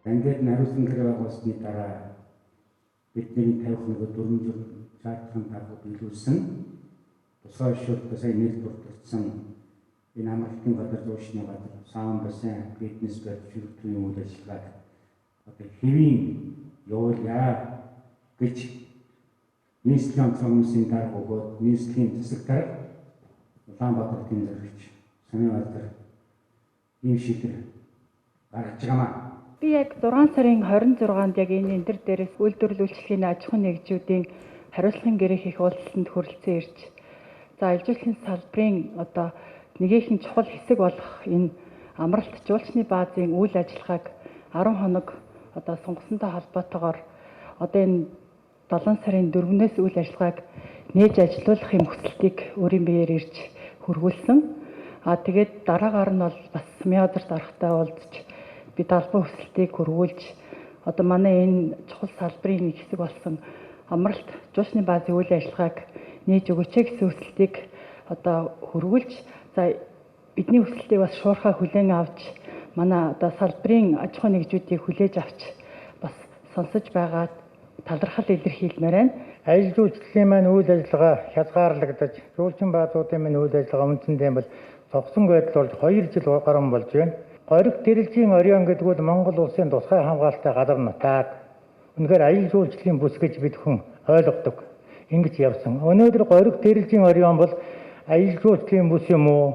Ингээд хариуцлага гэрээ байгуулсны дараа бидний 50 400 шаардлагын дагуу биелүүлсэн тусгай шилжилтээр сайн нийт бүрдүүлсэн энэ амралтын газар зуушны газар саун бассейн фитнес баримтын үйл ажиллагааг одоо хэвийн явуулъя гэж нийслэлийн онцлогын дарга өгөөд нийслэлийн засаг дарга Улаанбаатарын зоригч Самын Баатар ийм шийдвэр гаргаж байгаамаа. Би яг 6 сарын 26-нд яг энэ төр дээрээс үйлдвэрлэлчлийн аж ахуйн нэгжүүдийн хариуцлагын гэрээ хийх уулзалтанд хүрэлцэн ирж за ажилчлалын салбарын одоо нэгэн чухал хэсэг болох энэ амралт жуулчны баазын үйл ажиллагааг 10 хоног одоо сонгосонтой холбоотойгоор одоо энэ 7 сарын 4-өөс үйл ажиллагааг нээж ажилуулахын хүсэлтийг өөрийн биеэр ирж хөргүүлсэн. Тэгээд дараагаар нь бол бас Мяударт орохтой уулзч бид албан хүсэлтийг хөргүүлж одоо манай энэ чухал салбарын нэг хэсэг болсон амралт жуулчны баазын үйл ажиллагааг нээж өгөөч гэсэн хүсэлтийг одоо хөргүүлж за бидний хүсэлтийг бас шуурхай хүлээн авч манай одоо салбарын аж ахуйн нэгжүүдийг хүлээж авч бас сонсож байгаа талархал илэрхийлмээр байна. Ажил жуулчлалын маань үйл ажиллагаа хязгаарлагдаж, жуулчин баазуудын маань үйл ажиллагаа үндсэндээ бол зогсон байдал болж 2 жил гарсан болж байна. Гориг тэрэлжийн орион гэдэг бол Монгол улсын тусгай хамгаалалттай газар нутаг. Үнэхээр ажил жуулчлалын бүс гэж бид хүн ойлгодог. Ингэж явсан. Өнөөдөр гориг тэрэлжийн орион бол ажил жуулчлалын бүс юм уу,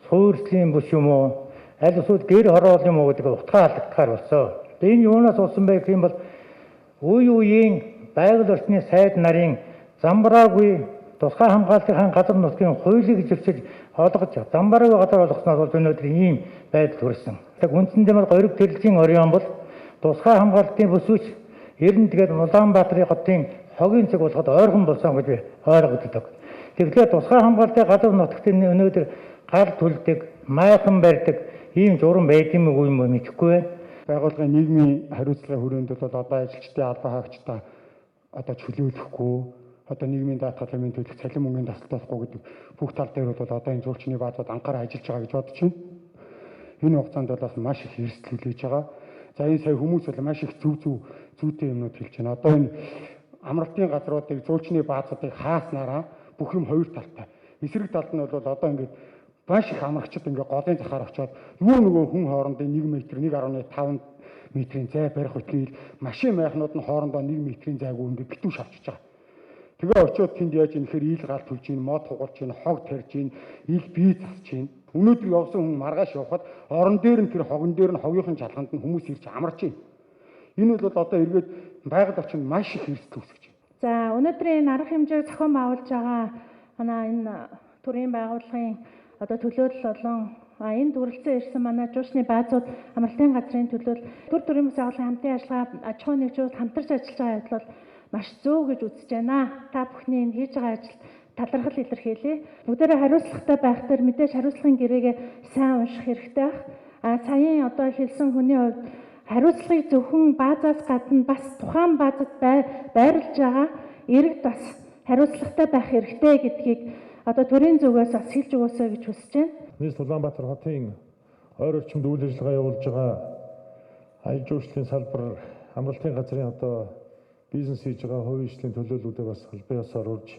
суурьслын бүс юм уу, аль эсвэл гэр хороол юм уу гэдэг утгаа алдагдахаар болсон. Энэ юунаас болсон бэ гэх юм бол үе үеийн байгаль орчны сайд нарын замбраагүй тусгай хамгаалтын газар нутгийн хуулийг зөрчиж олгож замбраагүй газар болгосноос болж өнөөдөр ийм байдал хүрсэн. Яг үндсэндээ бол гориг тэрэлжийн орион бол тусгай хамгаалтын бүсвч ер нь тэгээд Улаанбаатарын хотын хогийн цэг болоход ойрхон болсон гэж ойлгогддог. Тэгэхээр тусгай хамгаалтын газар нутагт өнөөдөр гал түлдэг, майхан барьдаг ийм журам байд юм уу юм мэдэхгүй байна. Байгууллагын нийгмийн хариуцлагын хүрээнд бол одоо ажилчдын албан хаагчдаа одоо чөлөөлөхгүй одоо нийгмийн даатгалын төлөх цалин мөнгөний тасалбахгүй гэдэг бүх тал дээр бол одоо энэ жуулчны баазууд анхаарал ажиллаж байгаа гэж бодож байна. Энэ хугацаанд бол бас маш их эрсдэл хүлээж байгаа. За энэ сая хүмүүс бол маш их зүйтэй юмнууд хэлж байна. Одоо энэ амралтын газруудыг жуулчны баазуудыг хааснараа бүх юм хоёр талтай. Эсрэг талд нь бол одоо ингээд маш их амрагчид ингээд голын захаар очиод нөгөө хүн хоорондын 1 м 1.5 метрийн зай барих үйл машин майхнууд нь хоорондоо 1 м-ийн зайг үүндээ битүүш авчиж байгаа. Тэгээ очиод тэнд яаж юм нэхэр ил гал түлж ийн, мод хугарч ийн, хог тарьж ийн, ил бие засч ийн. Өнөөдөр явсан хүн маргааш явхад орон дээр нь тэр хогон дээр нь хогийнхэн чалганд нь хүмүүс ирж амарч ийн. Энэ бол одоо эргээд байгаль орчинд маш их эрсдэл үүсгэж байна. За өнөөдрийн энэ арга хэмжээг зохион байгуулж байгаа манай энэ төрийн байгууллагын одоо төлөөлөл болон энд үргэлжлэн ирсэн манай жуулчны баазууд амралтын газрын төлөөлөл төр төрийн бас байгууллагын хамтын ажиллагаа аж ахуйн нэгжүүд хамтарч ажиллаж байгаа явдал бол маш зөв гэж үзэж байна. Та бүхний энэ хийж байгаа ажил талархал илэрхийлье. Бүгдээрээ хариуцлагатай байх төр мэдээж хариуцлагын гэрээгээ сайн унших хэрэгтэй байх. Саяын одоо хэлсэн хүний хувьд хариуцлагыг зөвхөн баазаас гадна бас тухайн баазад байрлаж байгаа иргэд бас хариуцлагатай байх хэрэгтэй гэдгийг одоо төрийн зүгээс бас хэлж өгөөсэй гэж хүсэж байна. Нийс Улаанбаатар хотын ойр орчимд үйл ажиллагаа явуулж байгаа ажил жуулчлалын салбар амралтын газрын одоо бизнес хийж байгаа хувийн хөгжлийн төлөөллүүдээ бас холбоосоор урьж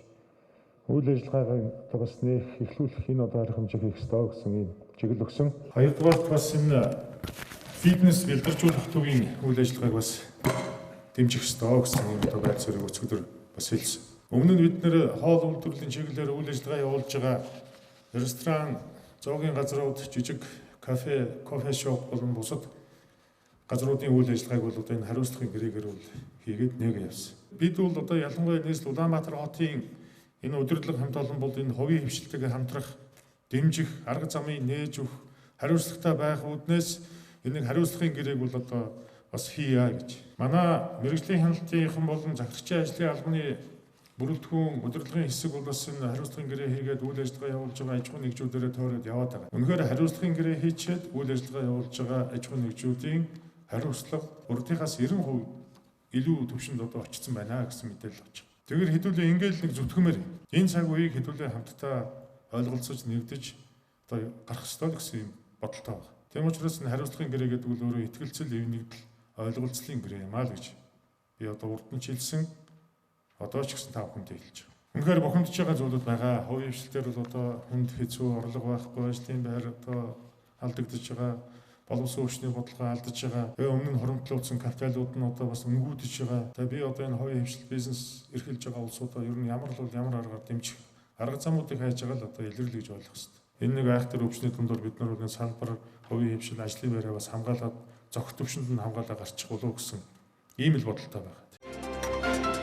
үйл ажиллагаагаа одоо бас нэх эхлүүлэх энэ одоо арга хэмжээг хийх ёстой гэсэн ийм чиглэл өгсөн. Хоёрдугаар бас энэ фитнес бэлдэржүүлэх төвийн үйл ажиллагааг бас дэмжих ёстой гэсэн ийм одоо байр суурийг өчигдөр бас хэлсэн. Өмнө нь бид нэр хоол үйлдвэрлэлийн чиглэлээр үйл ажиллагаа явуулж байгаа ресторан, зоогийн газрууд, жижиг кафе, кофе шоп болон бусад газруудын үйл ажиллагааг бол одоо энэ хариуцлагын гэрээгээр бол хийгээд нэг явсан. Бид бол одоо ялангуяа нийслэл Улаанбаатар хотын энэ удирдлага хамт олон бол энэ хувийн хвшилтэйгээ хамтрах, дэмжих, арга замыг нээж өгөх, хариуцлагатай байх үүднээс энэ хариуцлагын гэрээг бол одоо бас хийя гэж. Манай мэрэгжлийн хяналтынхан болон захирагчийн ажлын албаны бүрэлдэхүүн удирдлагын хэсэг бол бас энэ хариуцлагын гэрээ хийгээд үйл ажиллагаа явуулж байгаа аж ахуйн нэгжүүдээрээ тойроод яваад байгаа. Үнэхээр хариуцлагын гэрээ хийчихэд үйл ажиллагаа явуулж байгаа аж ахуйн нэгжүүдийн хариуцлага урдынхаас 90% илүү төвшөнд одоо очсон байна гэсэн мэдээлэл авч байгаа. Тэгэхээр хэдүүлээ ингээл нэг зүтгэмээр энэ цаг үеийг хэдүүлээ хамтдаа ойлголцож нэгдэж одоо гарах ёстой гэсэн юм бодолтой байна. Тийм учраас энэ хариуцлагын гэрээ гэдэг нь өөрөө ихтгэлцэл, эвнэгдэл, ойлголцлын гэрээ юм аа л гэж би одоо урд нь хэлсэн, одоо ч гэсэн та бүхэндээ хэлж байгаа. Үнэхээр бухимдж байгаа зүйлүүд байгаа. Хувийн хвшилтээр бол одоо хүнд хэцүү орлого байхгүй байж тийм байр одоо алдагдж байгаа. Боловсон хүчний бодлого алдаж байгаа. Өмнө нь хуримтлагдсан капиталууд нь одоо бас өнгүүдж байгаа. Тэгээ би одоо энэ хувийн хвшил бизнес эрхэлж байгаа улсуудаа ер нь ямар аргаар дэмжих арга замуудыг хайж байгаа л одоо илэрлэл гэж ойлгох хэрэгтэй. Энэ нэг айхтар өвчний дундор бид нар энэ салбар хувийн хвшил ажлын байраа бас хамгаалаад зохих төвшөнд нь хамгаалаа гарчих болов гэсэн ийм л бодолтой байгаа.